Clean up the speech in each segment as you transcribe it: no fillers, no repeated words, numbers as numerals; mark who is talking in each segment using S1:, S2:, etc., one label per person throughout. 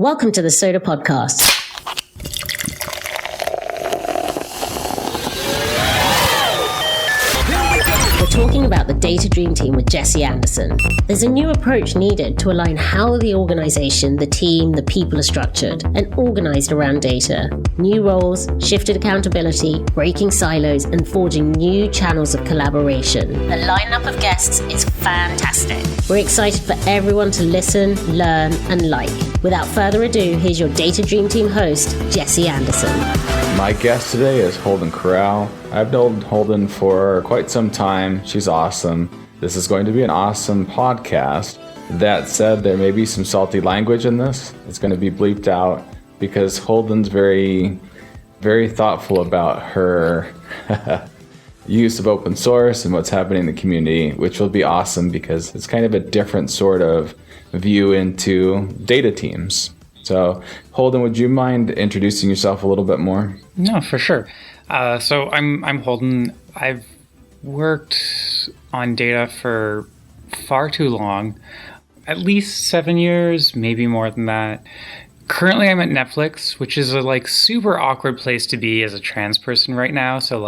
S1: Welcome to the Soda Podcast. We're talking about the Data Dream Team with JesseAnderson. There's a new approach needed to align how the organization, the team, the people are structured and organized around data. New roles, shifted accountability, breaking silos, and forging new channels of collaboration. The lineup of guests is fantastic. We're excited for everyone to listen, learn, and like. Without further ado, here's your Data Dream Team host, JesseAnderson.
S2: My guest today is Holden Karau. I've known Holden for quite some time. She's awesome. This is going to be an awesome podcast. That said, there may be some salty language in this. It's going to be bleeped out because Holden's very, very thoughtful about her use of open source and what's happening in the community, which will be awesome because it's kind of a different sort of view into data teams. So, Holden, would you mind introducing yourself a little bit more?
S3: No, for sure. So I'm Holden. I've worked on data for far too long, at least 7 years, maybe more than that. Currently, I'm at Netflix, which is a super awkward place to be as a trans person right now. So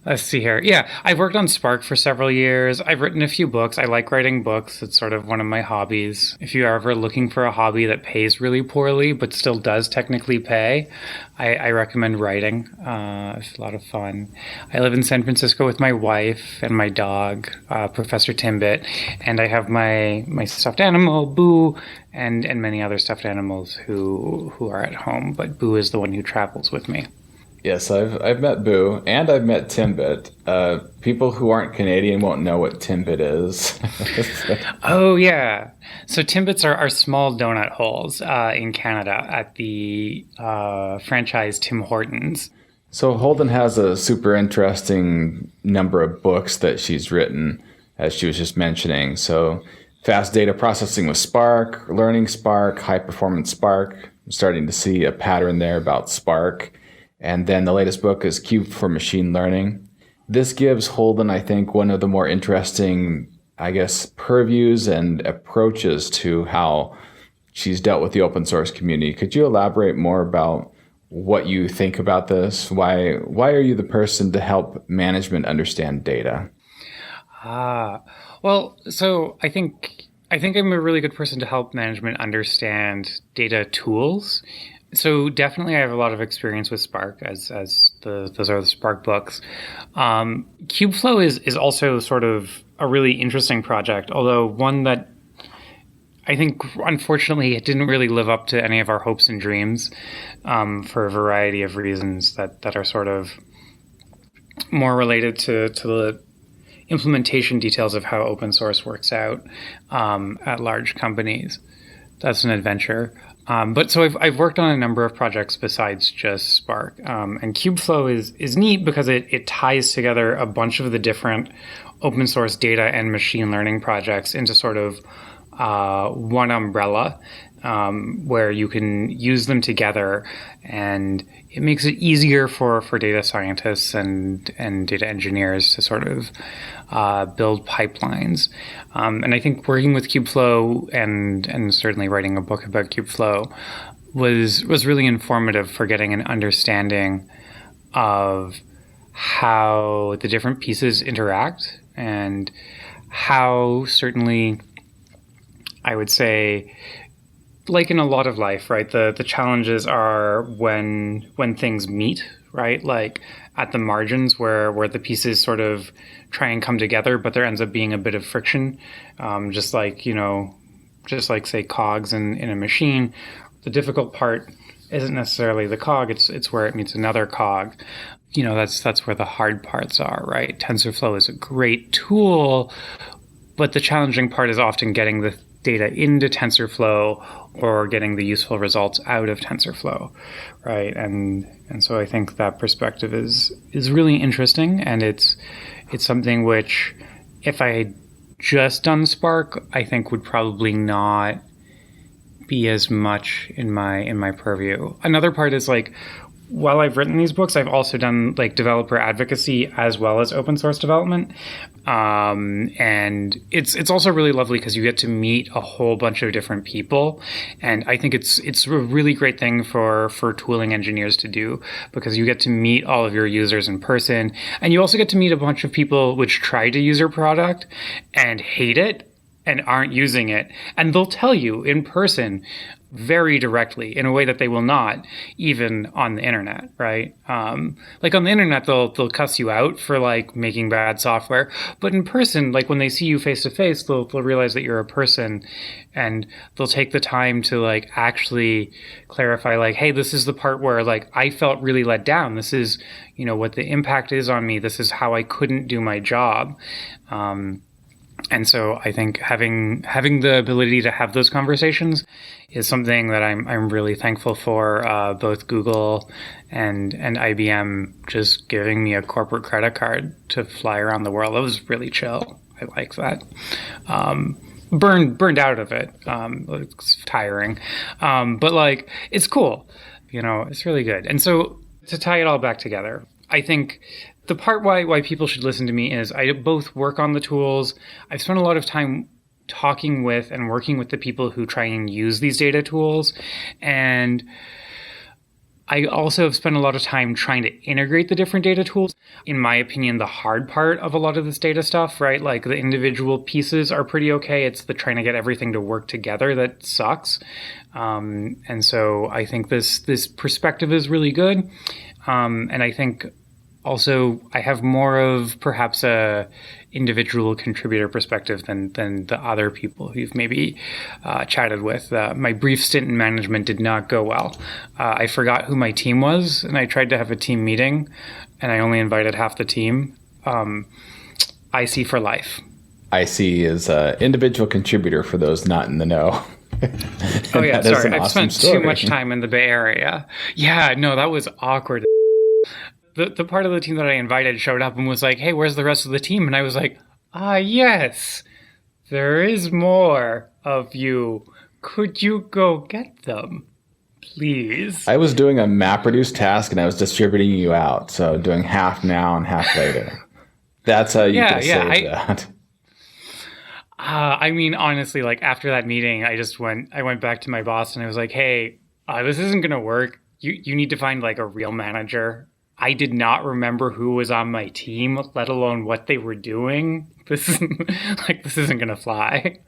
S3: let's see here. Yeah, I've worked on Spark for several years. I've written a few books. I like writing books. It's sort of one of my hobbies. If you're ever looking for a hobby that pays really poorly but still does technically pay, I recommend writing. It's a lot of fun. I live in San Francisco with my wife and my dog, Professor Timbit, and I have my stuffed animal, Boo, and many other stuffed animals who are at home, but Boo is the one who travels with me.
S2: Yes, I've met Boo and I've met Timbit. People who aren't Canadian won't know what Timbit is.
S3: Oh, yeah. So Timbits are small donut holes in Canada at the franchise Tim Hortons.
S2: So Holden has a super interesting number of books that she's written, as she was just mentioning. So fast data processing with Spark, learning Spark, high performance Spark. I'm starting to see a pattern there about Spark. And then the latest book is Cube for Machine Learning. This gives Holden, I think, one of the more interesting, purviews and approaches to how she's dealt with the open source community. Could you elaborate more about what you think about this? Why are you the person to help management understand data?
S3: Well, so I think I'm a really good person to help management understand data tools. So definitely I have a lot of experience with Spark as those are the Spark books. Kubeflow is also sort of a really interesting project, although one that I think unfortunately it didn't really live up to any of our hopes and dreams for a variety of reasons that are sort of more related to the implementation details of how open source works out at large companies. That's an adventure. But so I've worked on a number of projects besides just Spark. And Kubeflow is neat because it ties together a bunch of the different open source data and machine learning projects into sort of one umbrella where you can use them together. And it makes it easier for data scientists and data engineers to sort of build pipelines. And I think working with Kubeflow and certainly writing a book about Kubeflow was really informative for getting an understanding of how the different pieces interact and how certainly, I would say, like in a lot of life, right? The challenges are when things meet, right? Like at the margins where the pieces sort of try and come together, but there ends up being a bit of friction. Just like say cogs in a machine. The difficult part isn't necessarily the cog, it's where it meets another cog. That's where the hard parts are, right? TensorFlow is a great tool, but the challenging part is often getting the data into TensorFlow or getting the useful results out of TensorFlow, right? And so I think that perspective is really interesting, and it's something which, if I had just done Spark, I think would probably not be as much in my purview. Another part is while I've written these books, I've also done like developer advocacy as well as open source development. And it's also really lovely because you get to meet a whole bunch of different people. And I think it's a really great thing for tooling engineers to do, because you get to meet all of your users in person. And you also get to meet a bunch of people which try to use your product and hate it and aren't using it. And they'll tell you in person very directly in a way that they will not even on the internet, right? Like on the internet, they'll cuss you out for like making bad software, but in person, like when they see you face to face, they'll realize that you're a person, and they'll take the time to like actually clarify, like, hey, this is the part where like I felt really let down. This is, you know, what the impact is on me. This is how I couldn't do my job. And so I think having the ability to have those conversations is something that I'm really thankful for. Both Google and IBM just giving me a corporate credit card to fly around the world. That was really chill. I like that. Burned out of it. It's tiring, but like it's cool. You know, it's really good. And so to tie it all back together, I think the part why people should listen to me is I both work on the tools. I've spent a lot of time talking with and working with the people who try and use these data tools. And I also have spent a lot of time trying to integrate the different data tools. In my opinion, the hard part of a lot of this data stuff, right? Like the individual pieces are pretty okay. It's the trying to get everything to work together that sucks. And so I think this perspective is really good. And I think also, I have more of perhaps a individual contributor perspective than the other people who you've maybe chatted with. My brief stint in management did not go well. I forgot who my team was, and I tried to have a team meeting, and I only invited half the team. IC for life. IC is
S2: individual contributor for those not in the know.
S3: Oh yeah, sorry. I've spent too much time in the Bay Area. Yeah, no, that was awkward. The part of the team that I invited showed up and was like, hey, where's the rest of the team? And I was like, yes, there is more of you. Could you go get them, please?
S2: I was doing a MapReduce task and I was distributing you out. So doing half now and half later. That's how you can save that.
S3: I mean, honestly, like after that meeting, I went back to my boss and I was like, hey, this isn't going to work. You need to find like a real manager. I did not remember who was on my team, let alone what they were doing. This isn't going to fly.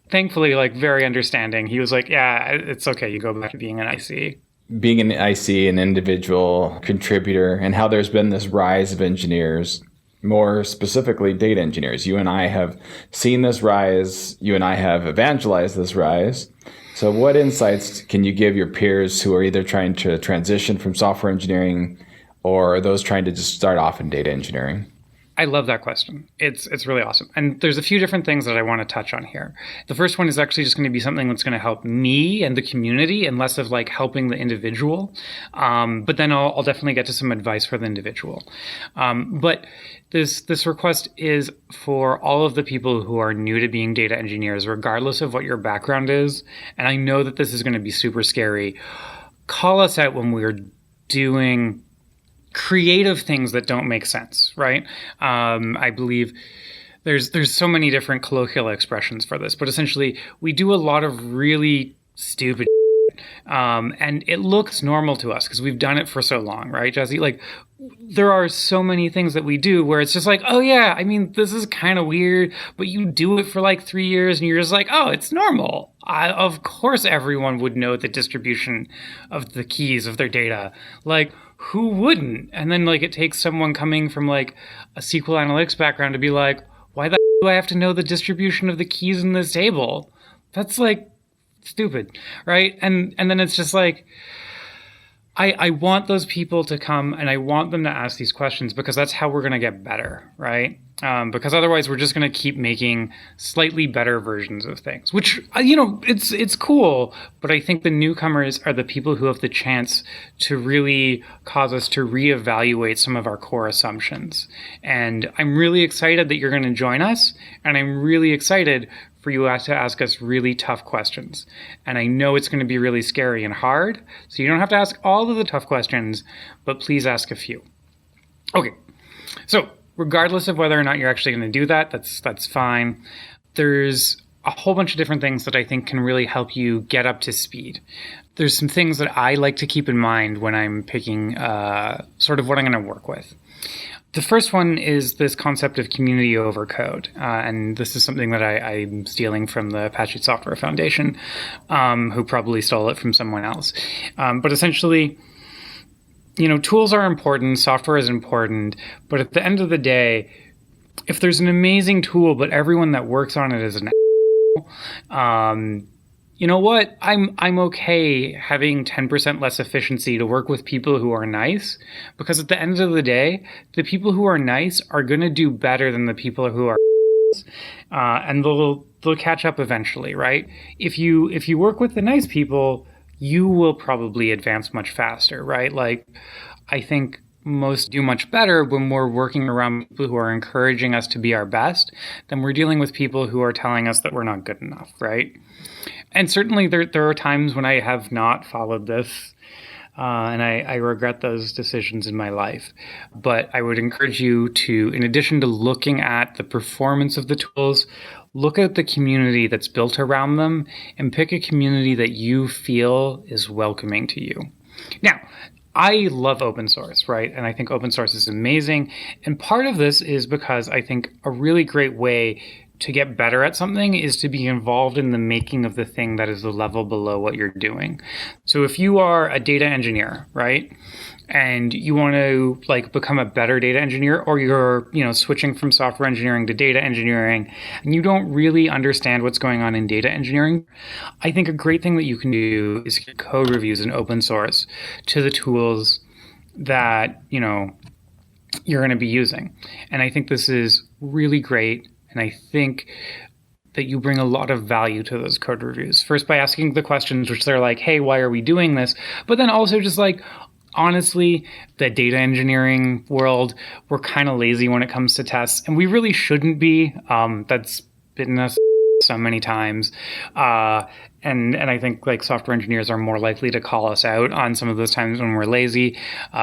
S3: Thankfully, like very understanding. He was like, yeah, it's okay. You go back to being an IC.
S2: Being an IC, an individual contributor, and how there's been this rise of engineers, more specifically data engineers. You and I have seen this rise. You and I have evangelized this rise. So what insights can you give your peers who are either trying to transition from software engineering or those trying to just start off in data engineering?
S3: I love that question. It's really awesome. And there's a few different things that I want to touch on here. The first one is actually just going to be something that's going to help me and the community and less of like helping the individual. But then I'll definitely get to some advice for the individual. But this request is for all of the people who are new to being data engineers, regardless of what your background is. And I know that this is going to be super scary. Call us out when we're doing creative things that don't make sense, right? I believe there's so many different colloquial expressions for this, but essentially we do a lot of really stupid and it looks normal to us because we've done it for so long, right, Jesse? Like there are so many things that we do where it's just like, oh yeah, I mean, this is kind of weird, but you do it for like 3 years and you're just like, oh, it's normal. Of course everyone would know the distribution of the keys of their data. Like, who wouldn't? And then like it takes someone coming from like a SQL analytics background to be like, why the do I have to know the distribution of the keys in this table? That's like stupid, right? And then it's just like, I want those people to come and I want them to ask these questions because that's how we're going to get better, right? Because otherwise we're just going to keep making slightly better versions of things, which, it's cool. But I think the newcomers are the people who have the chance to really cause us to reevaluate some of our core assumptions. And I'm really excited that you're going to join us. And I'm really excited for you to ask us really tough questions. And I know it's going to be really scary and hard, so you don't have to ask all of the tough questions, but please ask a few. Okay, so regardless of whether or not you're actually going to do that, that's fine. There's a whole bunch of different things that I think can really help you get up to speed. There's some things that I like to keep in mind when I'm picking sort of what I'm going to work with. The first one is this concept of community over code. And this is something that I'm stealing from the Apache Software Foundation, who probably stole it from someone else. But essentially, tools are important, software is important, but at the end of the day, if there's an amazing tool, but everyone that works on it is an you know what? I'm okay having 10% less efficiency to work with people who are nice, because at the end of the day, the people who are nice are going to do better than the people who are and they'll catch up eventually, right? If you work with the nice people, you will probably advance much faster, right? Like, I think most do much better when we're working around people who are encouraging us to be our best than we're dealing with people who are telling us that we're not good enough, right? And certainly there are times when I have not followed this, and I regret those decisions in my life. But I would encourage you to, in addition to looking at the performance of the tools, look at the community that's built around them and pick a community that you feel is welcoming to you. Now, I love open source, right? And I think open source is amazing. And part of this is because I think a really great way to get better at something is to be involved in the making of the thing that is the level below what you're doing. So if you are a data engineer, right, and you want to become a better data engineer, or you're switching from software engineering to data engineering, and you don't really understand what's going on in data engineering, I think a great thing that you can do is get code reviews in open source to the tools that you're going to be using. And I think this is really great. And I think that you bring a lot of value to those code reviews. First, by asking the questions, which they're like, hey, why are we doing this? But then also just honestly, the data engineering world, we're kind of lazy when it comes to tests. And we really shouldn't be. That's bitten us so many times. And I think software engineers are more likely to call us out on some of those times when we're lazy.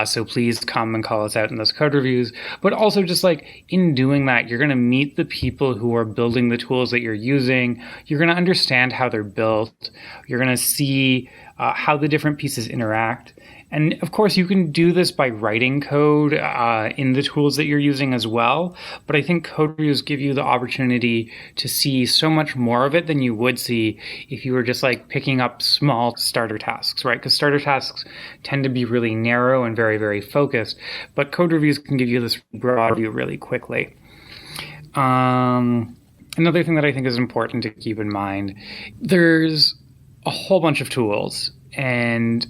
S3: So please come and call us out in those code reviews. But also just in doing that, you're going to meet the people who are building the tools that you're using. You're going to understand how they're built. You're going to see how the different pieces interact. And of course, you can do this by writing code in the tools that you're using as well. But I think code reviews give you the opportunity to see so much more of it than you would see if you were just picking up small starter tasks, right? Because starter tasks tend to be really narrow and very, very focused. But code reviews can give you this broad view really quickly. Another thing that I think is important to keep in mind, there's a whole bunch of tools, and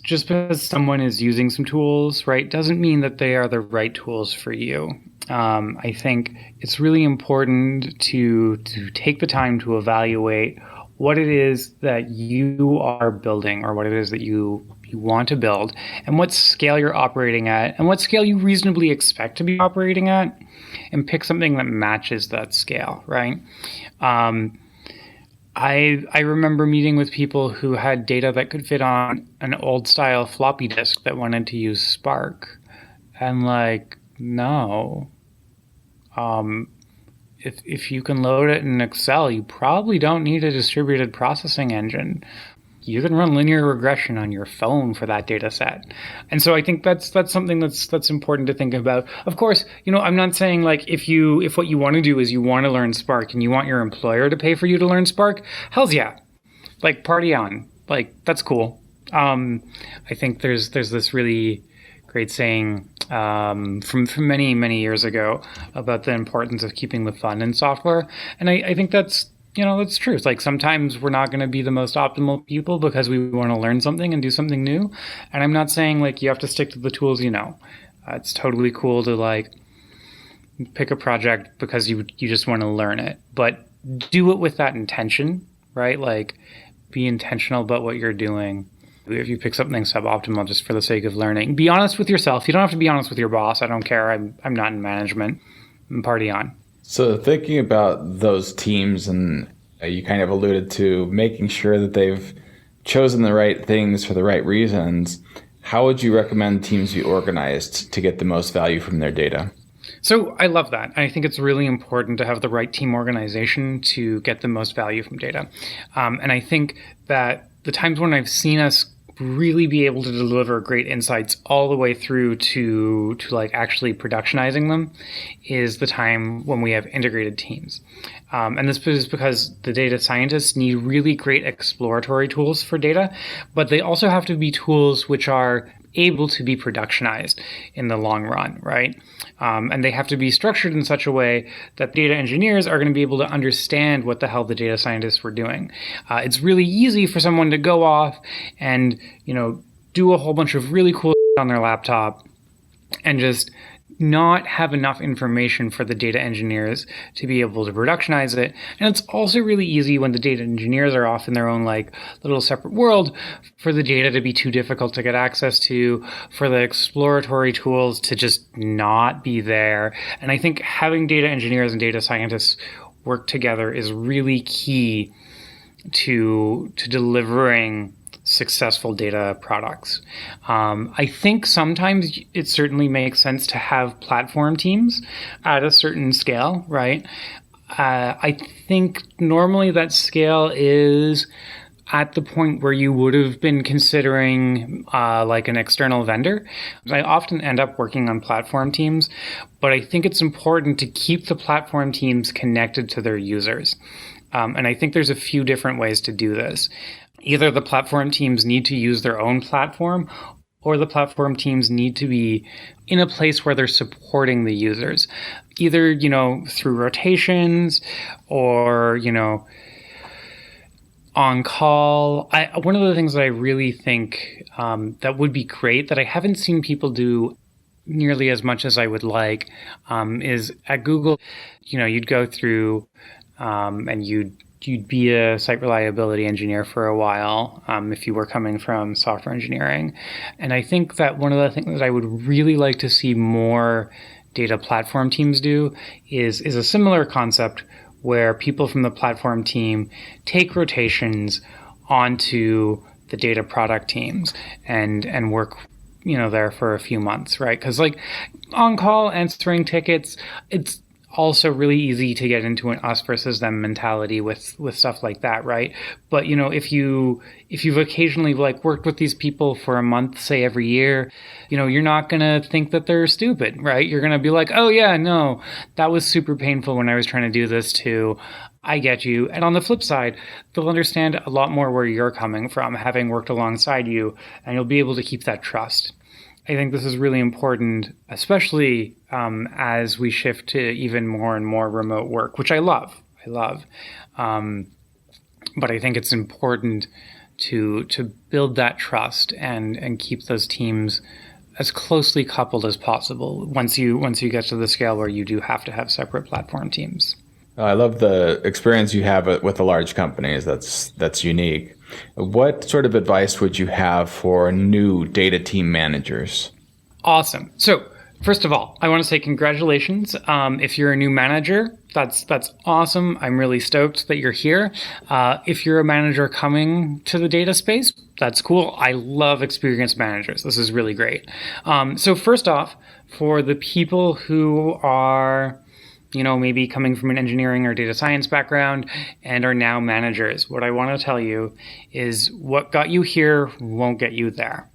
S3: just because someone is using some tools, right, doesn't mean that they are the right tools for you. I think it's really important to take the time to evaluate what it is that you are building, or what it is that you want to build, and what scale you're operating at, and what scale you reasonably expect to be operating at, and pick something that matches that scale, right? I remember meeting with people who had data that could fit on an old style floppy disk that wanted to use Spark. And no. If you can load it in Excel, you probably don't need a distributed processing engine. You can run linear regression on your phone for that data set. And so I think that's something that's important to think about. Of course, I'm not saying if what you want to do is you want to learn Spark and you want your employer to pay for you to learn Spark, hell's yeah. Party on. That's cool. I think there's this really great saying from many, many years ago about the importance of keeping the fun in software. And I think that's true. It's sometimes we're not going to be the most optimal people because we want to learn something and do something new. And I'm not saying you have to stick to the tools It's totally cool to pick a project because you just want to learn it. But do it with that intention, right? Be intentional about what you're doing. If you pick something suboptimal just for the sake of learning, be honest with yourself. You don't have to be honest with your boss. I don't care. I'm not in management. Party on.
S2: So thinking about those teams and You kind of alluded to making sure that they've chosen the right things for the right reasons. How would you recommend teams be organized to get the most value from their data?
S3: So I love that. I think it's really important to have the right team organization to get the most value from data. And I think that the times when I've seen us really be able to deliver great insights all the way through to like actually productionizing them is the time when we have integrated teams. And this is because the data scientists need really great exploratory tools for data, but they also have to be tools which are able to be productionized in the long run, right? And they have to be structured in such a way that data engineers are going to be able to understand what the hell the data scientists were doing. It's really easy for someone to go off and, do a whole bunch of really cool on their laptop and just not have enough information for the data engineers to be able to productionize it. And it's also really easy when the data engineers are off in their own like little separate world for the data to be too difficult to get access to, for the exploratory tools to just not be there. And I think having data engineers and data scientists work together is really key to delivering successful data products. I think sometimes it certainly makes sense to have platform teams at a certain scale, right? I think normally that scale is at the point where you would have been considering like an external vendor. I often end up working on platform teams, but I think it's important to keep the platform teams connected to their users. And I think there's a few different ways to do this. Either the platform teams need to use their own platform, or the platform teams need to be in a place where they're supporting the users, either, through rotations or, on call. One of the things that I really think that would be great that I haven't seen people do nearly as much as I would like is at Google, you'd go through and you'd be a site reliability engineer for a while if you were coming from software engineering. And I think that one of the things that I would really like to see more data platform teams do is a similar concept where people from the platform team take rotations onto the data product teams and work there for a few months, right? Because like on call answering tickets, it's also really easy to get into an us versus them mentality with stuff like that, right? But if you've occasionally like worked with these people for a month, say every year, you're not gonna think that they're stupid, right? You're gonna be like, oh yeah, no, that was super painful when I was trying to do this too. I get you. And on the flip side, they'll understand a lot more where you're coming from, having worked alongside you, and you'll be able to keep that trust. I think this is really important, especially as we shift to even more and more remote work, which I love. But I think it's important to build that trust and keep those teams as closely coupled as possible once you get to the scale where you do have to have separate platform teams.
S2: I love the experience you have with the large companies. That's unique. What sort of advice would you have for new data team managers? Awesome.
S3: So first of all, I want to say congratulations. If you're a new manager, that's awesome. I'm really stoked that you're here. If you're a manager coming to the data space, that's cool. I love experienced managers. This is really great. So first off, for the people who are maybe coming from an engineering or data science background and are now managers, what I want to tell you is what got you here won't get you there.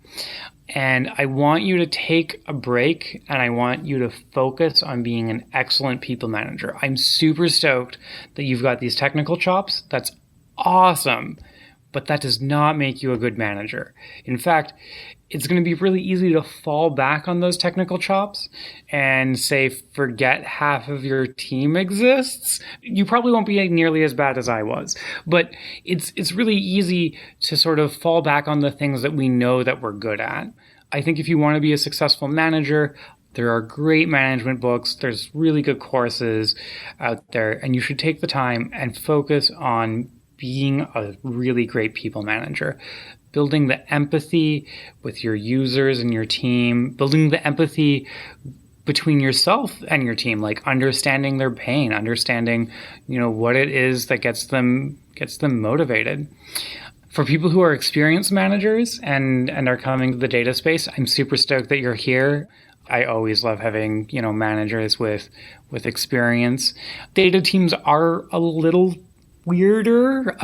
S3: And I want you to take a break and I want you to focus on being an excellent people manager. I'm super stoked that you've got these technical chops. That's awesome. But that does not make you a good manager. In fact, it's going to be really easy to fall back on those technical chops and say, forget half of your team exists. You probably won't be nearly as bad as I was, but it's really easy to sort of fall back on the things that we know that we're good at. I think if you want to be a successful manager, there are great management books. There's really good courses out there, and you should take the time and focus on being a really great people manager. Building the empathy with your users and your team, building the empathy between yourself and your team, like understanding their pain, understanding, what it is that gets them motivated. For people who are experienced managers and are coming to the data space, I'm super stoked that you're here. I always love having, managers with experience. Data teams are a little weirder.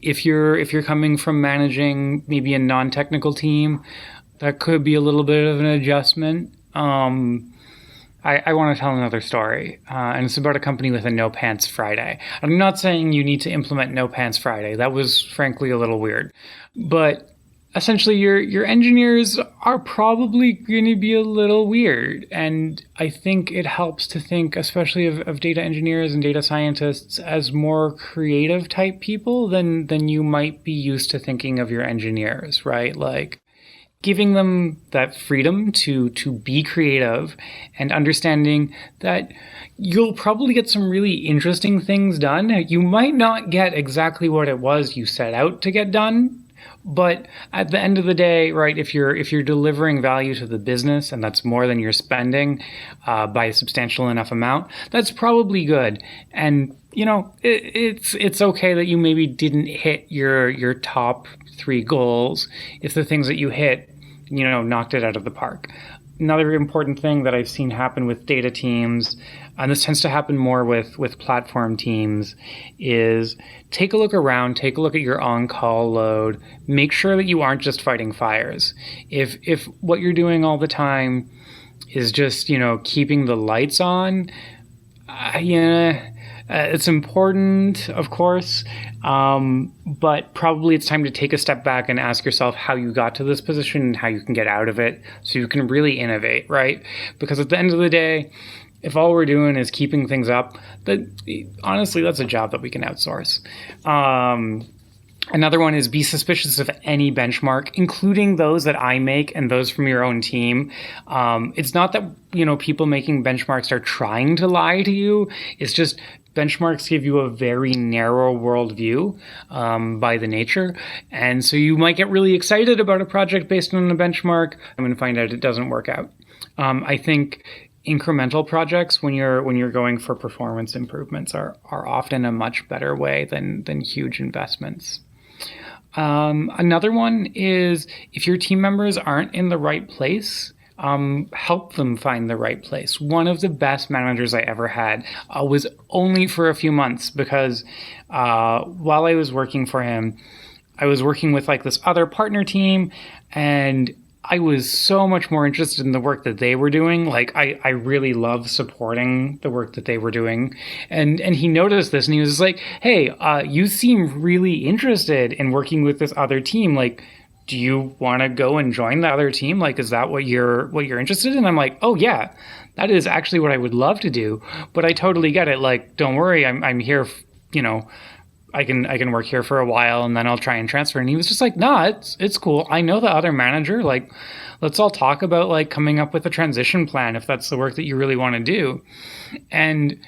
S3: If you're coming from managing maybe a non-technical team, that could be a little bit of an adjustment. I want to tell another story, and it's about a company with a No Pants Friday. I'm not saying you need to implement No Pants Friday. That was frankly a little weird. But essentially, your engineers are probably going to be a little weird. And I think it helps to think, especially of data engineers and data scientists, as more creative type people than you might be used to thinking of your engineers, right? Like, giving them that freedom to be creative and understanding that you'll probably get some really interesting things done. You might not get exactly what it was you set out to get done, but at the end of the day, right, if you're delivering value to the business and that's more than you're spending by a substantial enough amount, that's probably good. And it's okay that you maybe didn't hit your top 3 goals if the things that you hit knocked it out of the park. Another important thing that I've seen happen with data teams, and this tends to happen more with platform teams, is take a look around, take a look at your on-call load, make sure that you aren't just fighting fires. If what you're doing all the time is just, keeping the lights on, it's important, of course, but probably it's time to take a step back and ask yourself how you got to this position and how you can get out of it so you can really innovate, right? Because at the end of the day, if all we're doing is keeping things up, honestly, that's a job that we can outsource. Another one is be suspicious of any benchmark, including those that I make and those from your own team. It's not that, people making benchmarks are trying to lie to you. It's just benchmarks give you a very narrow worldview by the nature. And so you might get really excited about a project based on a benchmark and find out it doesn't work out. I think incremental projects, when you're going for performance improvements, are often a much better way than huge investments. Another one is if your team members aren't in the right place, help them find the right place. One of the best managers I ever had was only for a few months because while I was working for him, I was working with this other partner team, and I was so much more interested in the work that they were doing. I really love supporting the work that they were doing. And he noticed this and he was like, hey, you seem really interested in working with this other team. Do you want to go and join the other team? Is that what you're interested in? I'm like, oh yeah, that is actually what I would love to do. But I totally get it. Don't worry, I'm here, I can work here for a while and then I'll try and transfer. And he was just like, nah, it's cool. I know the other manager. Let's all talk about coming up with a transition plan if that's the work that you really want to do. And,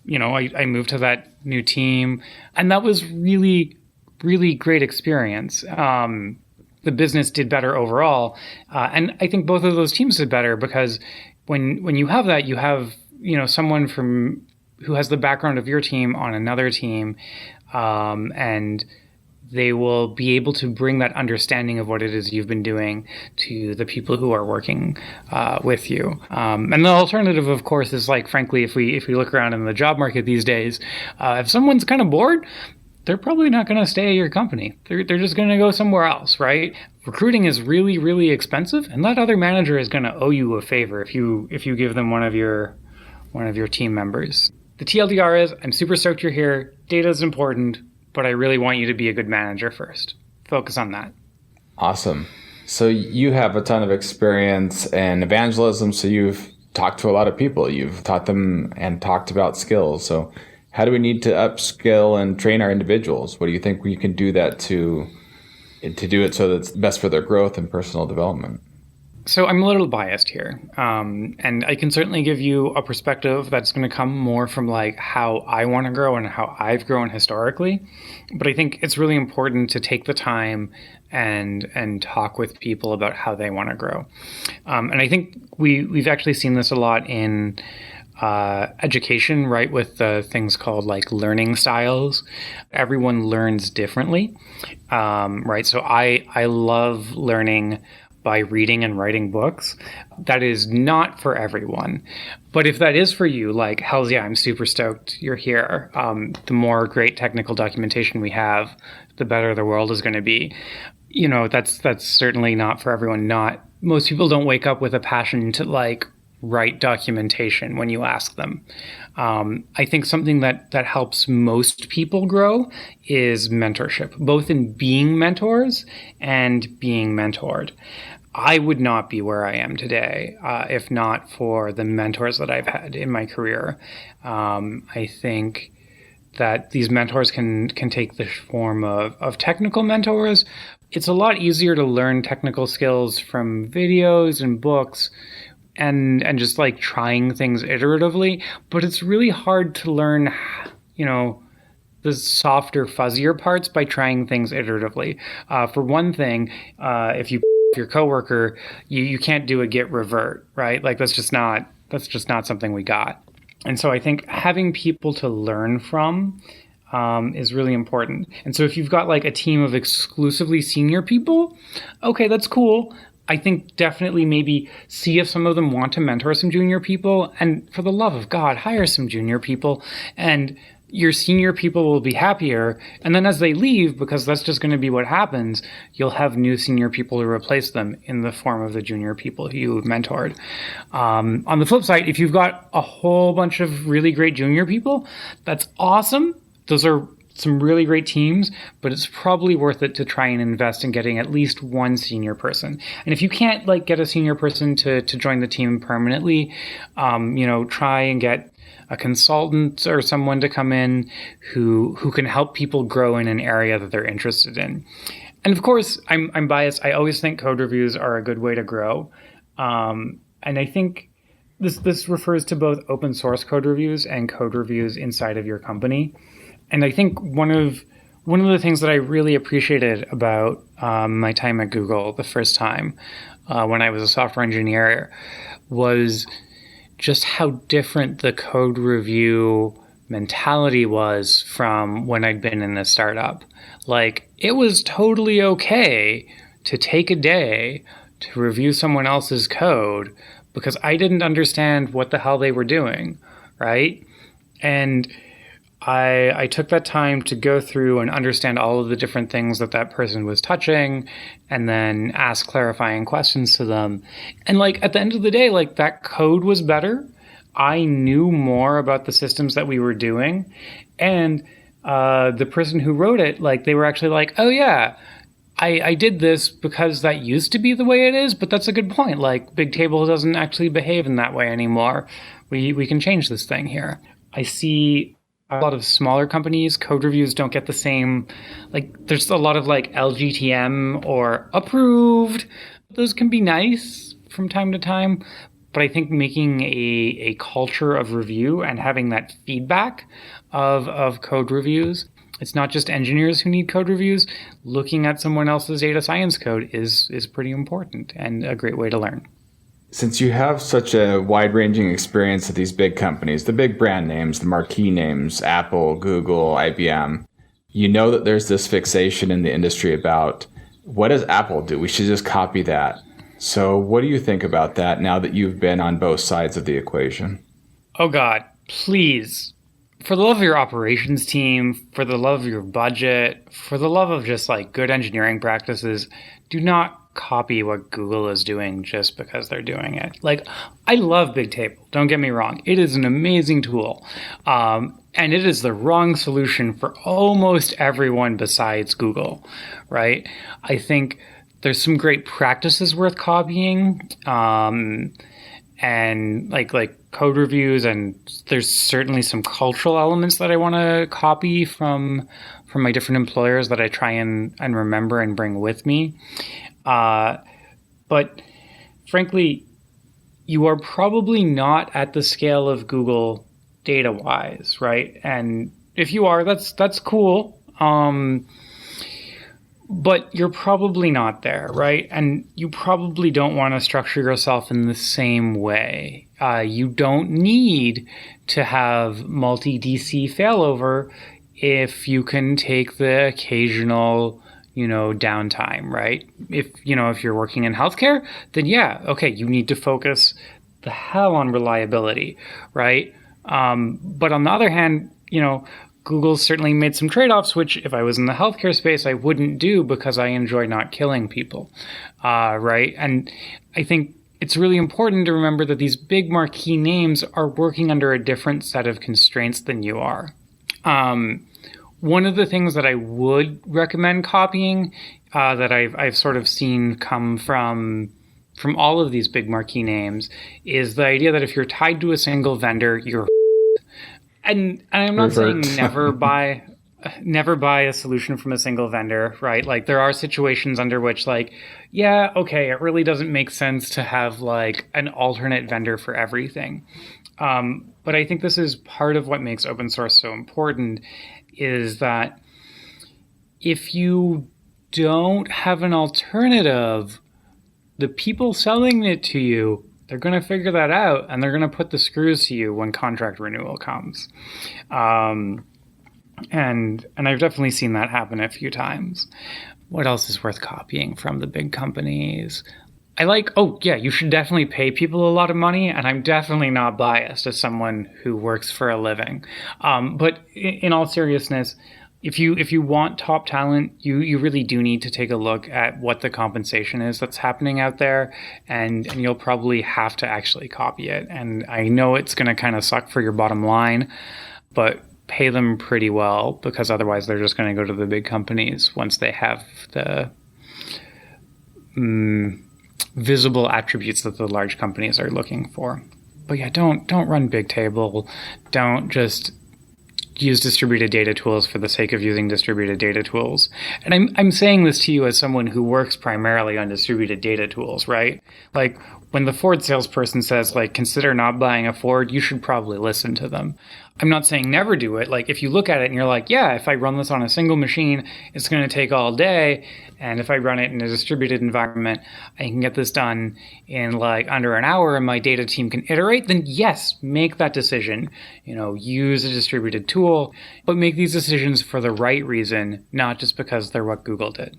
S3: I moved to that new team, and that was really, really great experience. The business did better overall. And I think both of those teams did better because when you have that, you have, someone who has the background of your team on another team, and they will be able to bring that understanding of what it is you've been doing to the people who are working with you. And the alternative, of course, is frankly, if we look around in the job market these days, if someone's kind of bored, they're probably not going to stay at your company. They're just going to go somewhere else, right? Recruiting is really, really expensive, and that other manager is going to owe you a favor if you give them one of your team members. The TLDR is, I'm super stoked you're here. Data is important, but I really want you to be a good manager first. Focus on that.
S2: Awesome. So you have a ton of experience in evangelism, so you've talked to a lot of people. You've taught them and talked about skills. So how do we need to upskill and train our individuals? What do you think we can do that to do it so that it's best for their growth and personal development?
S3: So I'm a little biased here, and I can certainly give you a perspective that's going to come more from like how I want to grow and how I've grown historically. But I think it's really important to take the time and talk with people about how they want to grow. And I think we've actually seen this a lot in education, right? With things called like learning styles. Everyone learns differently, right? So I love learning by reading and writing books. That is not for everyone. But if that is for you, like, hells yeah, I'm super stoked you're here. The more great technical documentation we have, the better the world is going to be. You know, that's certainly not for everyone. Most people don't wake up with a passion to like write documentation when you ask them. I think something that helps most people grow is mentorship, both in being mentors and being mentored. I would not be where I am today if not for the mentors that I've had in my career. I think that these mentors can take the form of technical mentors. It's a lot easier to learn technical skills from videos and books and just like trying things iteratively, but it's really hard to learn, you know, the softer, fuzzier parts by trying things iteratively. For one thing, if you your coworker, you can't do a git revert, right? Like that's just not something we got. And so I think having people to learn from is really important. And so if you've got like a team of exclusively senior people, okay, that's cool. I think definitely maybe see if some of them want to mentor some junior people, and for the love of God, hire some junior people, and your senior people will be happier. And then as they leave, because that's just going to be what happens, you'll have new senior people to replace them in the form of the junior people who you've mentored. On the flip side, if you've got a whole bunch of really great junior people, that's awesome. Those are some really great teams, but it's probably worth it to try and invest in getting at least one senior person. And if you can't like get a senior person to join the team permanently, try and get a consultant or someone to come in who can help people grow in an area that they're interested in. And of course, I'm biased. I always think code reviews are a good way to grow. And I think this refers to both open source code reviews and code reviews inside of your company. And I think one of the things that I really appreciated about my time at Google the first time when I was a software engineer was just how different the code review mentality was from when I'd been in a startup. Like, it was totally okay to take a day to review someone else's code because I didn't understand what the hell they were doing, right? And I took that time to go through and understand all of the different things that person was touching and then ask clarifying questions to them. And like at the end of the day, like that code was better. I knew more about the systems that we were doing. And the person who wrote it, like they were actually like, oh yeah, I did this because that used to be the way it is, but that's a good point. Like Bigtable doesn't actually behave in that way anymore. We can change this thing here. I see a lot of smaller companies, code reviews don't get the same, like there's a lot of like LGTM or approved. Those can be nice from time to time, but I think making a culture of review and having that feedback of code reviews, it's not just engineers who need code reviews. Looking at someone else's data science code is pretty important and a great way to learn.
S2: Since you have such a wide-ranging experience at these big companies, the big brand names, the marquee names, Apple, Google, IBM, you know that there's this fixation in the industry about what does Apple do? We should just copy that. So what do you think about that now that you've been on both sides of the equation?
S3: Oh God, please. For the love of your operations team, for the love of your budget, for the love of just like good engineering practices, do not copy what Google is doing just because they're doing it. Like, I love Bigtable. Don't get me wrong. It is an amazing tool. And it is the wrong solution for almost everyone besides Google, right? I think there's some great practices worth copying. And like code reviews, and there's certainly some cultural elements that I want to copy from my different employers that I try and remember and bring with me. But frankly, you are probably not at the scale of Google data-wise, right? And if you are, that's cool. But you're probably not there, right? And you probably don't want to structure yourself in the same way. You don't need to have multi-DC failover if you can take the occasional, downtime, right? If you're working in healthcare, then yeah, okay, you need to focus the hell on reliability, right? But on the other hand, Google's certainly made some trade-offs, which if I was in the healthcare space, I wouldn't do because I enjoy not killing people, right? And I think it's really important to remember that these big marquee names are working under a different set of constraints than you are. One of the things that I would recommend copying that I've sort of seen come from all of these big marquee names is the idea that if you're tied to a single vendor, you're and I'm not saying never buy a solution from a single vendor, right? Like there are situations under which yeah, okay, it really doesn't make sense to have an alternate vendor for everything. But I think this is part of what makes open source so important is that if you don't have an alternative, the people selling it to you, they're going to figure that out, and they're going to put the screws to you when contract renewal comes. And I've definitely seen that happen a few times. What else is worth copying from the big companies? You should definitely pay people a lot of money, and I'm definitely not biased as someone who works for a living. But in all seriousness, if you want top talent, you really do need to take a look at what the compensation is that's happening out there, and you'll probably have to actually copy it. And I know it's going to kind of suck for your bottom line, but pay them pretty well, because otherwise they're just going to go to the big companies once they have the visible attributes that the large companies are looking for. But yeah, don't run Bigtable. Don't just use distributed data tools for the sake of using distributed data tools. And I'm saying this to you as someone who works primarily on distributed data tools, right? Like when the Ford salesperson says, consider not buying a Ford, you should probably listen to them. I'm not saying never do it. If you look at it and you're yeah, if I run this on a single machine, it's going to take all day. And if I run it in a distributed environment, I can get this done in under an hour and my data team can iterate, then yes, make that decision. Use a distributed tool, but make these decisions for the right reason, not just because they're what Google did.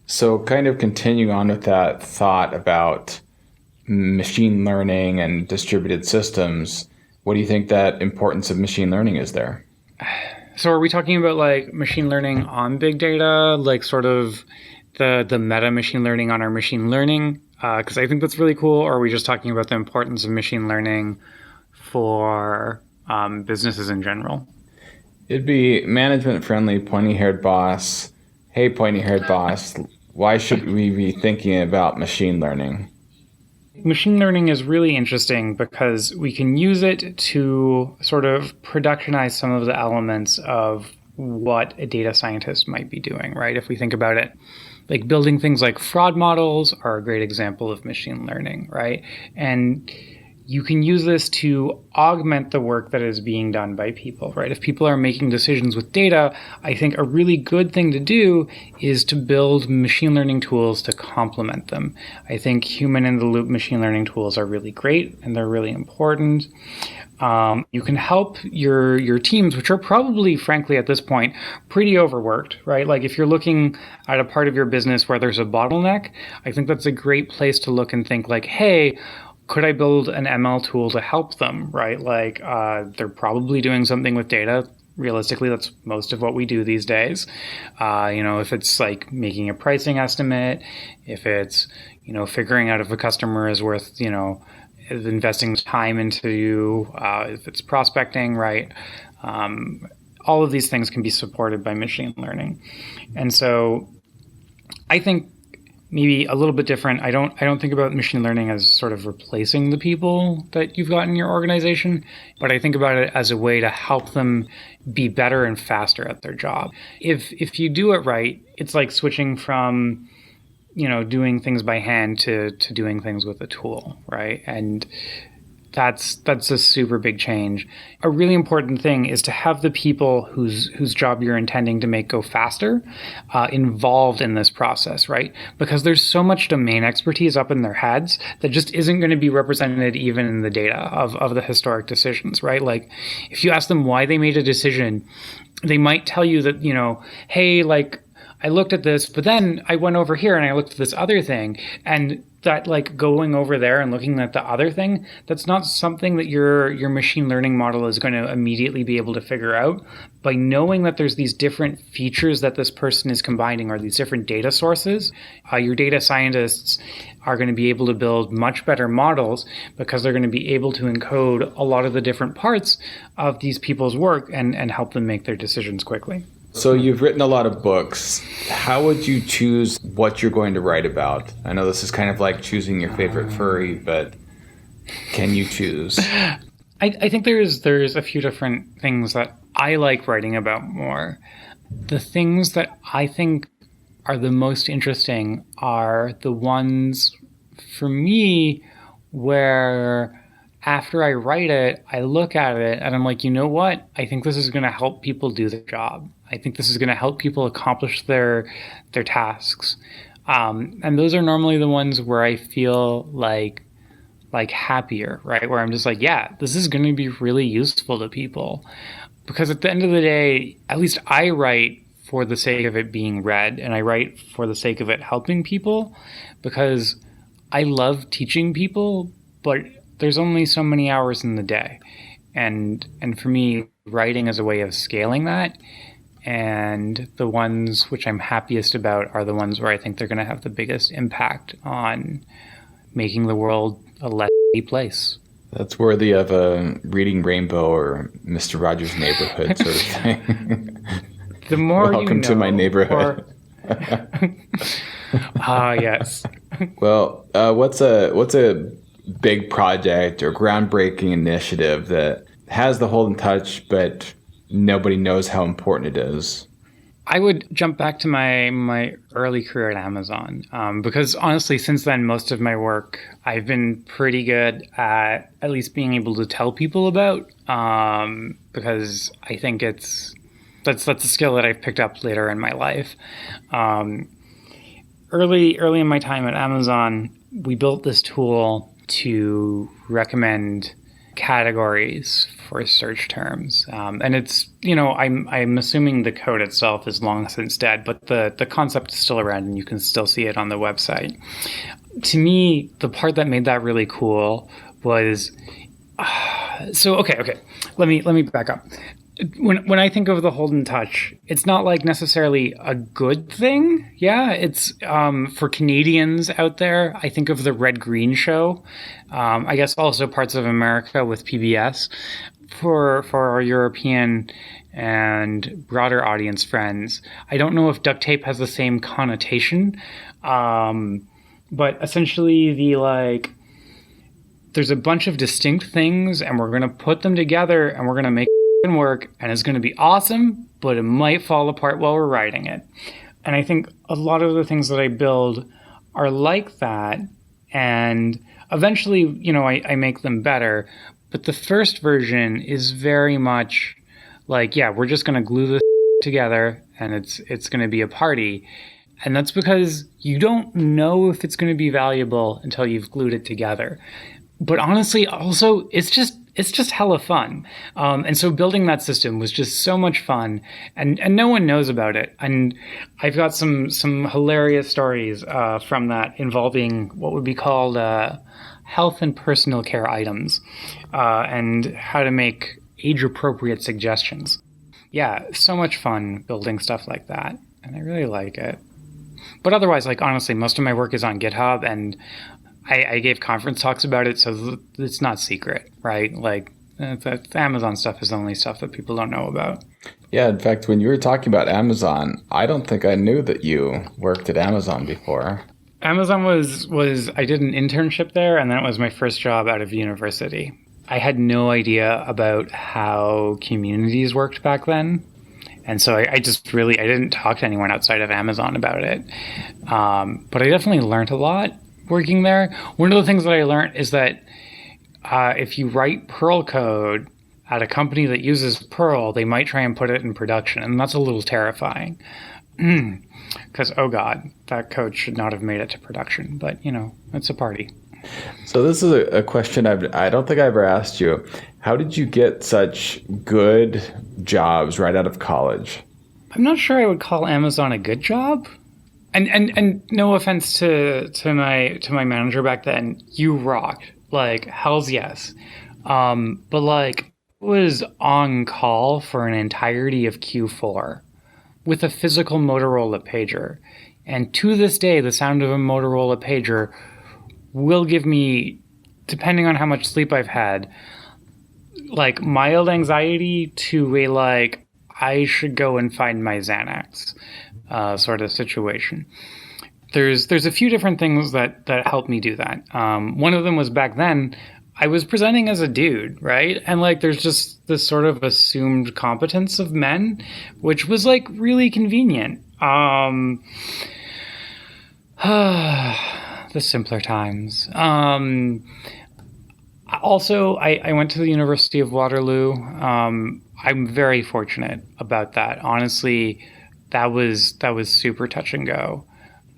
S2: So kind of continuing on with that thought about machine learning and distributed systems, what do you think that importance of machine learning is there?
S3: So are we talking about machine learning on big data, sort of the meta machine learning on our machine learning? Because I think that's really cool. Or are we just talking about the importance of machine learning for businesses in general?
S2: It'd be management-friendly, pointy-haired boss. Hey, pointy-haired boss, why should we be thinking about machine learning?
S3: Machine learning is really interesting because we can use it to sort of productionize some of the elements of what a data scientist might be doing, right? If we think about it, building things like fraud models are a great example of machine learning, right? And you can use this to augment the work that is being done by people, right? If people are making decisions with data, I think a really good thing to do is to build machine learning tools to complement them. I think human-in-the-loop machine learning tools are really great, and they're really important. You can help your teams, which are probably, frankly, at this point, pretty overworked, right? If you're looking at a part of your business where there's a bottleneck, I think that's a great place to look and think hey, could I build an ML tool to help them, right? They're probably doing something with data. Realistically, that's most of what we do these days. If it's making a pricing estimate, if it's, figuring out if a customer is worth, investing time into you, if it's prospecting, right? All of these things can be supported by machine learning. And so I think maybe a little bit different. I don't think about machine learning as sort of replacing the people that you've got in your organization, but I think about it as a way to help them be better and faster at their job. If you do it right, it's like switching from doing things by hand to doing things with a tool, right? And that's a super big change. A really important thing is to have the people whose job you're intending to make go faster involved in this process, right? Because there's so much domain expertise up in their heads that just isn't going to be represented even in the data of the historic decisions, right? Like if you ask them why they made a decision, they might tell you that, hey, like I looked at this, but then I went over here and I looked at this other thing, and that like going over there and looking at the other thing, that's not something that your machine learning model is going to immediately be able to figure out. By knowing that there's these different features that this person is combining, or these different data sources, your data scientists are going to be able to build much better models because they're going to be able to encode a lot of the different parts of these people's work and help them make their decisions quickly.
S2: So you've written a lot of books. How would you choose what you're going to write about? I know this is kind of like choosing your favorite furry, but can you choose?
S3: I think there's a few different things that I like writing about more. The things that I think are the most interesting are the ones, for me, where after I write it, I look at it and I'm like, you know what? I think this is going to help people do their job. I think this is going to help people accomplish their tasks. And those are normally the ones where I feel like happier, right? Where I'm just like, yeah, this is going to be really useful to people. Because at the end of the day, at least I write for the sake of it being read, and I write for the sake of it helping people, because I love teaching people, but there's only so many hours in the day. And for me, writing is a way of scaling that. And the ones which I'm happiest about are the ones where I think they're going to have the biggest impact on making the world a less place.
S2: That's worthy of a Reading Rainbow or Mr. Rogers' Neighborhood sort of thing.
S3: The more
S2: Welcome to my neighborhood.
S3: Yes.
S2: Well, what's a big project or groundbreaking initiative that has the Holden touch, but nobody knows how important it is?
S3: I would jump back to my early career at Amazon, because honestly, since then, most of my work I've been pretty good at least being able to tell people about, because I think that's a skill that I've picked up later in my life. Early in my time at Amazon, we built this tool to recommend categories for search terms. And it's, I'm assuming the code itself is long since dead, but the concept is still around and you can still see it on the website. To me, the part that made that really cool was, okay. Let me back up. When I think of the Holden touch, it's not like necessarily a good thing. Yeah, it's for Canadians out there. I think of the Red Green Show. I guess also parts of America with PBS. For our European and broader audience friends, I don't know if duct tape has the same connotation, but essentially there's a bunch of distinct things, and we're going to put them together, and we're going to make work, and it's going to be awesome, but it might fall apart while we're writing it. And I think a lot of the things that I build are like that, and eventually, I make them better. But the first version is very much like, yeah, we're just going to glue this together, and it's going to be a party. And that's because you don't know if it's going to be valuable until you've glued it together. But honestly, also, it's just hella fun. And so building that system was just so much fun, and no one knows about it. And I've got some hilarious stories from that involving what would be called health and personal care items, and how to make age-appropriate suggestions. Yeah, so much fun building stuff like that, and I really like it. But otherwise, honestly, most of my work is on GitHub, and I gave conference talks about it, so it's not secret, right? The Amazon stuff is the only stuff that people don't know about.
S2: Yeah, in fact, when you were talking about Amazon, I don't think I knew that you worked at Amazon before.
S3: Amazon was I did an internship there, and then it was my first job out of university. I had no idea about how communities worked back then. And so I didn't talk to anyone outside of Amazon about it. But I definitely learned a lot working there. One of the things that I learned is that if you write Perl code at a company that uses Perl, they might try and put it in production. And that's a little terrifying. Because, oh God, that code should not have made it to production. But, it's a party.
S2: So this is a question I don't think I ever asked you. How did you get such good jobs right out of college?
S3: I'm not sure I would call Amazon a good job. And no offense to my manager back then, you rocked. Like, hell's yes. But like, I was on call for an entirety of Q4 with a physical Motorola pager. And to this day, the sound of a Motorola pager will give me, depending on how much sleep I've had, like mild anxiety to a like, I should go and find my Xanax sort of situation. There's a few different things that helped me do that. One of them was back then, I was presenting as a dude, right? And like, there's just this sort of assumed competence of men, which was like really convenient. The simpler times. Also, I went to the University of Waterloo. I'm very fortunate about that. Honestly, that was super touch and go.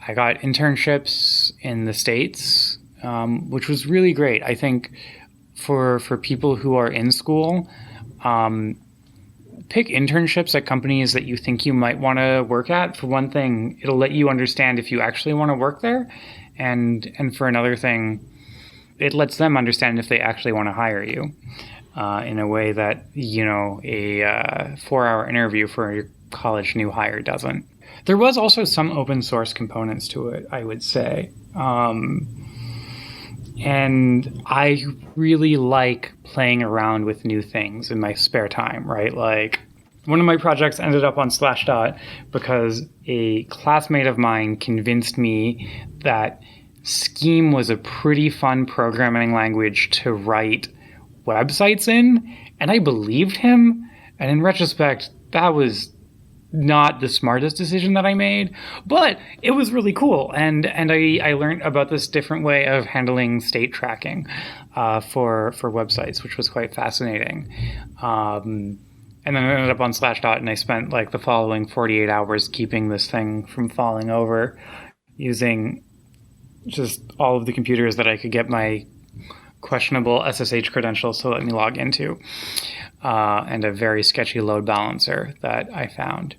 S3: I got internships in the States, which was really great. I think for people who are in school, pick internships at companies that you think you might want to work at. For one thing, it'll let you understand if you actually want to work there. And for another thing, it lets them understand if they actually want to hire you in a way that, a 4-hour interview for your college new hire doesn't. There was also some open source components to it, I would say. And I really like playing around with new things in my spare time, right? Like, one of my projects ended up on Slashdot because a classmate of mine convinced me that Scheme was a pretty fun programming language to write websites in, and I believed him. And in retrospect, that was not the smartest decision that I made, but it was really cool. And I learned about this different way of handling state tracking for websites, which was quite fascinating. And then I ended up on Slashdot, and I spent like the following 48 hours keeping this thing from falling over using just all of the computers that I could get my questionable SSH credentials to let me log into, and a very sketchy load balancer that I found.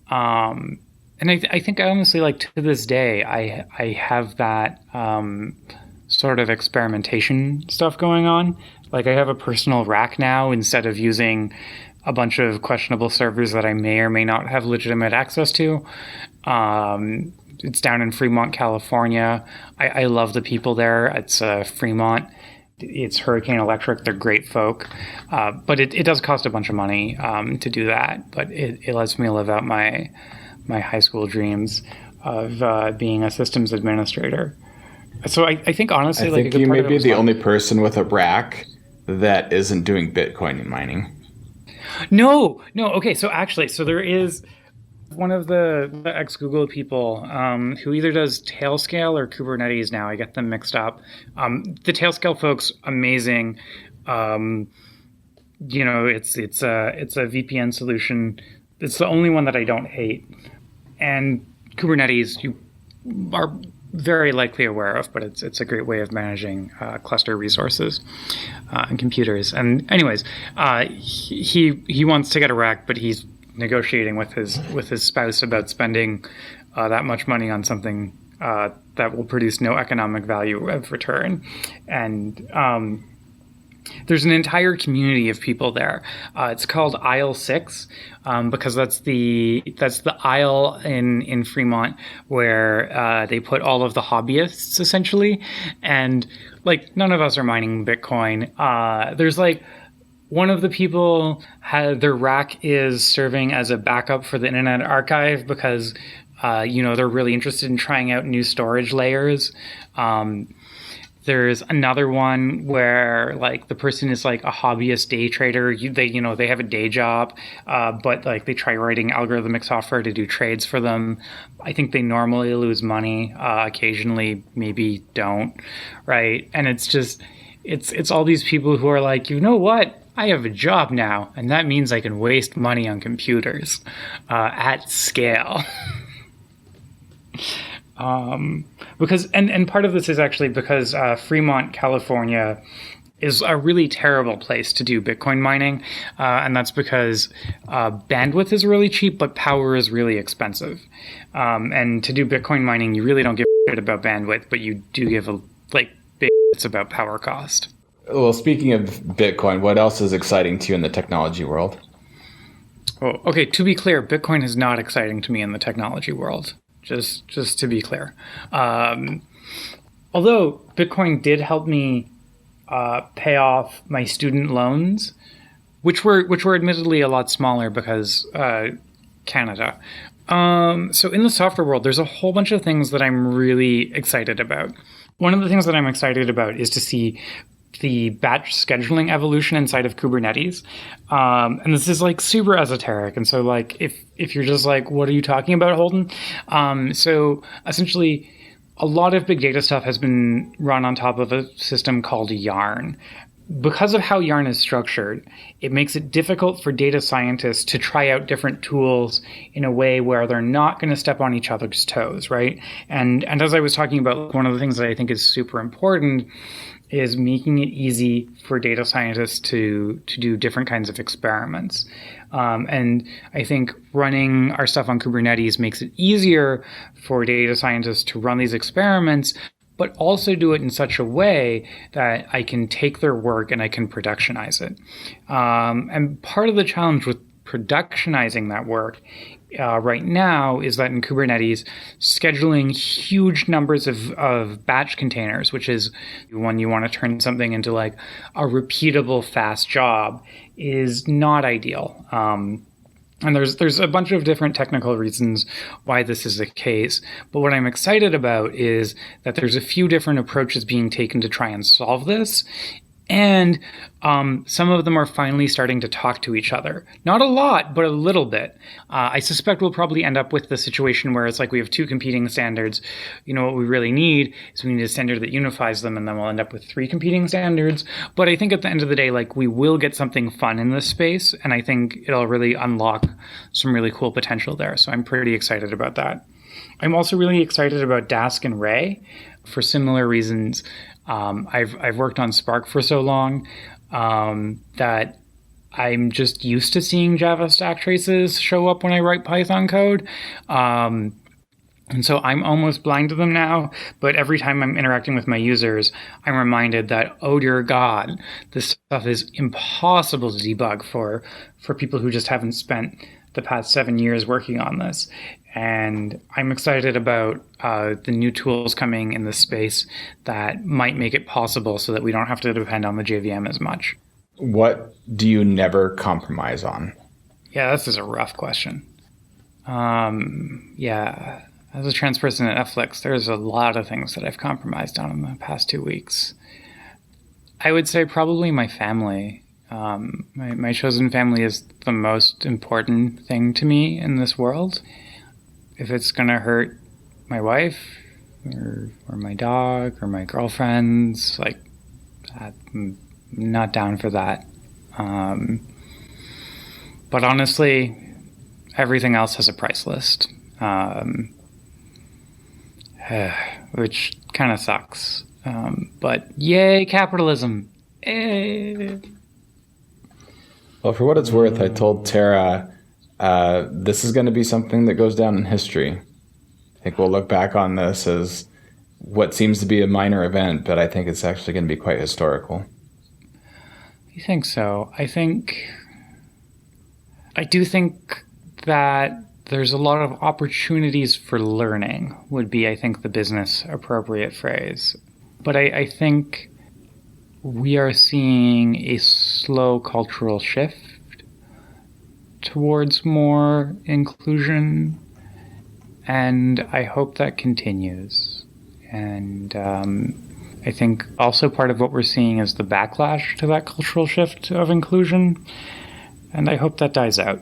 S3: And I think I honestly, like, to this day, I have that sort of experimentation stuff going on. Like, I have a personal rack now instead of using a bunch of questionable servers that I may or may not have legitimate access to. It's down in Fremont, California. I love the people there. It's Fremont. It's Hurricane Electric. They're great folk. But it does cost a bunch of money to do that. But it lets me live out my high school dreams of being a systems administrator. So I think, honestly,
S2: I think you may be the only person with a rack that isn't doing Bitcoin mining.
S3: No. Okay, so there is one of the ex-Google people who either does Tailscale or Kubernetes now. I get them mixed up. The Tailscale folks, amazing. It's a VPN solution. It's the only one that I don't hate. And Kubernetes, you are very likely aware of, but it's a great way of managing cluster resources and computers. And anyways, he wants to get a rack, but he's negotiating with his spouse about spending that much money on something that will produce no economic value of return. And there's an entire community of people there. It's called Aisle 6 because that's the aisle in Fremont where they put all of the hobbyists, essentially. And like, none of us are mining Bitcoin. There's like, one of the people had their rack is serving as a backup for the Internet Archive because they're really interested in trying out new storage layers. There's another one where like the person is like a hobbyist day trader. They have a day job, but like they try writing algorithmic software to do trades for them. I think they normally lose money, occasionally maybe don't, right? And it's all these people who are like, you know what? I have a job now, and that means I can waste money on computers at scale. Because part of this is actually because Fremont, California is a really terrible place to do Bitcoin mining. And that's because bandwidth is really cheap, but power is really expensive. And to do Bitcoin mining, you really don't give a shit about bandwidth, but you do give big shits about power cost.
S2: Well, speaking of Bitcoin, what else is exciting to you in the technology world?
S3: Oh, okay. To be clear, Bitcoin is not exciting to me in the technology world. Just to be clear. Although Bitcoin did help me pay off my student loans, which were admittedly a lot smaller because Canada. So in the software world, there's a whole bunch of things that I'm really excited about. One of the things that I'm excited about is to see the batch scheduling evolution inside of Kubernetes. And this is like super esoteric. And so like, if you're just like, what are you talking about, Holden? So essentially a lot of big data stuff has been run on top of a system called Yarn. Because of how Yarn is structured, it makes it difficult for data scientists to try out different tools in a way where they're not going to step on each other's toes, right? And as I was talking about, one of the things that I think is super important is making it easy for data scientists to do different kinds of experiments. And I think running our stuff on Kubernetes makes it easier for data scientists to run these experiments, but also do it in such a way that I can take their work and I can productionize it. And part of the challenge with productionizing that work right now is that in Kubernetes, scheduling huge numbers of batch containers, which is when you want to turn something into like a repeatable, fast job, is not ideal. And there's a bunch of different technical reasons why this is the case. But what I'm excited about is that there's a few different approaches being taken to try and solve this. And some of them are finally starting to talk to each other. Not a lot, but a little bit. I suspect we'll probably end up with the situation where it's like we have two competing standards. You know, what we really need is we need a standard that unifies them, and then we'll end up with three competing standards. But I think at the end of the day, like, we will get something fun in this space, and I think it'll really unlock some really cool potential there. So I'm pretty excited about that. I'm also really excited about Dask and Ray for similar reasons. I've worked on Spark for so long that I'm just used to seeing Java stack traces show up when I write Python code. And so I'm almost blind to them now, but every time I'm interacting with my users, I'm reminded that, oh dear God, this stuff is impossible to debug for people who just haven't spent the past 7 years working on this. And I'm excited about the new tools coming in this space that might make it possible so that we don't have to depend on the JVM as much.
S2: What do you never compromise on?
S3: Yeah, this is a rough question. Yeah, as a trans person at Netflix, there's a lot of things that I've compromised on in the past 2 weeks. I would say probably my family. My chosen family is the most important thing to me in this world. If it's going to hurt my wife or my dog or my girlfriends, like, I'm not down for that. But honestly, everything else has a price list, which kind of sucks. But yay, capitalism.
S2: Well, for what it's worth, I told Tara, this is going to be something that goes down in history. I think we'll look back on this as what seems to be a minor event, but I think it's actually going to be quite historical.
S3: You think so? I do think that there's a lot of opportunities for learning would be, I think, the business appropriate phrase. But I think we are seeing a slow cultural shift towards more inclusion, and I hope that continues. And I I think also part of what we're seeing is the backlash to that cultural shift of inclusion, and I hope that dies out.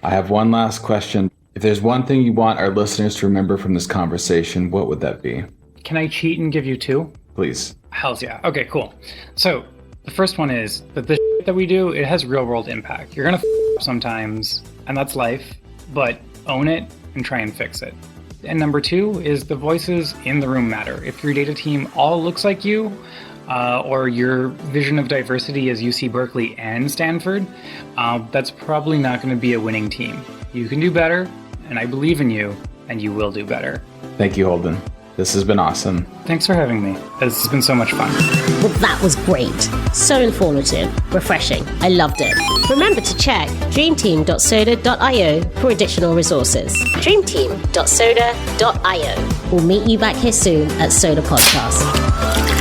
S2: I have one last question. If there's one thing you want our listeners to remember from this conversation, what would that be?
S3: Can I cheat and give you two?
S2: Please.
S3: Hells yeah. Okay, cool. So the first one is that the shit that we do, it has real world impact. You're going to up sometimes, and that's life, but own it and try and fix it. And number two is the voices in the room matter. If your data team all looks like you, or your vision of diversity is UC Berkeley and Stanford, that's probably not going to be a winning team. You can do better, and I believe in you, and you will do better.
S2: Thank you, Holden. This has been awesome.
S3: Thanks for having me. This has been so much fun.
S1: Well, that was great. So informative, refreshing. I loved it. Remember to check dreamteam.soda.io for additional resources. dreamteam.soda.io. We'll meet you back here soon at Soda Podcast.